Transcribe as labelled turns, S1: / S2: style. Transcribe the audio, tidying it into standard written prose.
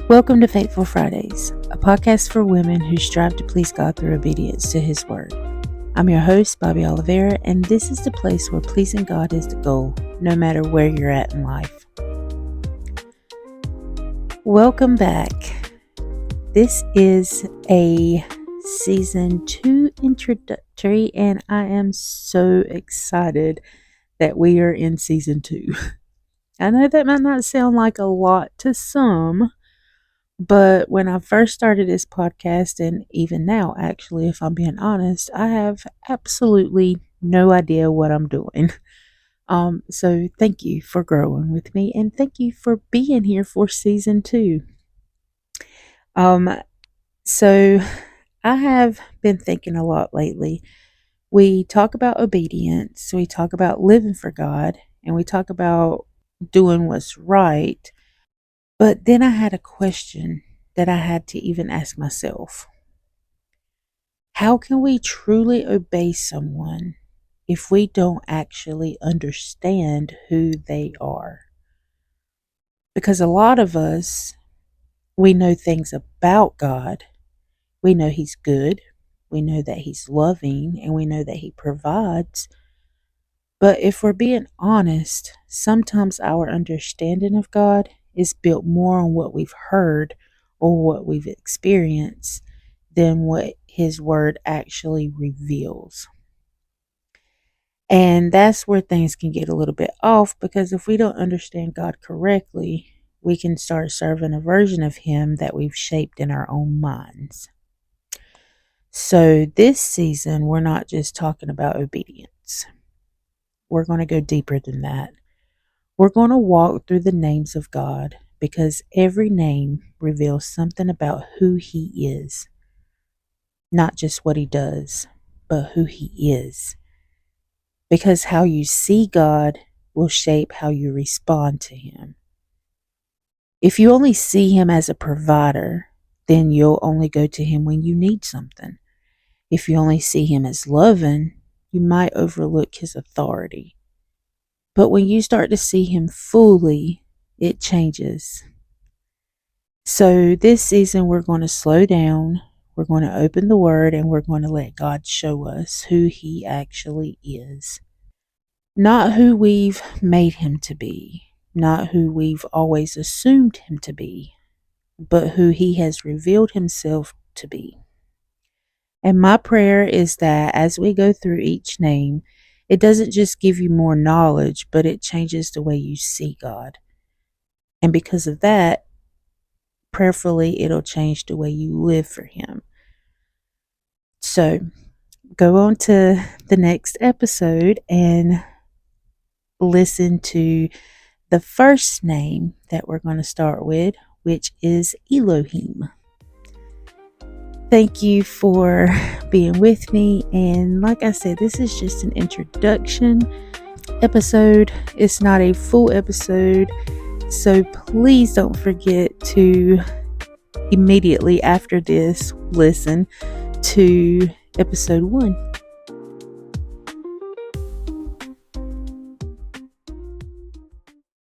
S1: Welcome to Faithful Fridays, a podcast for women who strive to please God through obedience to His Word. I'm your host, Bobby Oliveira, and this is the place where pleasing God is the goal, no matter where you're at in life. Welcome back. This is a Season 2 introductory, and I am so excited that we are in Season 2. I know that might not sound like a lot to some, but when I first started this podcast, and even now, actually, if I'm being honest, I have absolutely no idea what I'm doing. So thank you for growing with me, and thank you for being here for Season 2. So I have been thinking a lot lately. We talk about obedience, we talk about living for God, and we talk about doing what's right. But then I had a question that I had to even ask myself. How can we truly obey someone if we don't actually understand who they are? Because a lot of us, we know things about God. We know He's good. We know that He's loving, and we know that He provides. But if we're being honest, sometimes our understanding of God is built more on what we've heard or what we've experienced than what His Word actually reveals. And that's where things can get a little bit off, because if we don't understand God correctly, we can start serving a version of Him that we've shaped in our own minds. So this season, we're not just talking about obedience. We're going to go deeper than that. We're going to walk through the names of God, because every name reveals something about who He is. Not just what He does, but who He is. Because how you see God will shape how you respond to Him. If you only see Him as a provider, then you'll only go to Him when you need something. If you only see Him as loving, you might overlook His authority. But when you start to see Him fully, it changes. So this season, we're going to slow down. We're going to open the Word, and we're going to let God show us who He actually is. Not who we've made Him to be, not who we've always assumed Him to be, but who He has revealed Himself to be. And my prayer is that as we go through each name, it doesn't just give you more knowledge, but it changes the way you see God. And because of that, prayerfully, it'll change the way you live for Him. So go on to the next episode and listen to the first name that we're going to start with, which is Elohim. Thank you for being with me. And like I said, this is just an introduction episode. It's not a full episode. So please don't forget to immediately after this listen to episode 1.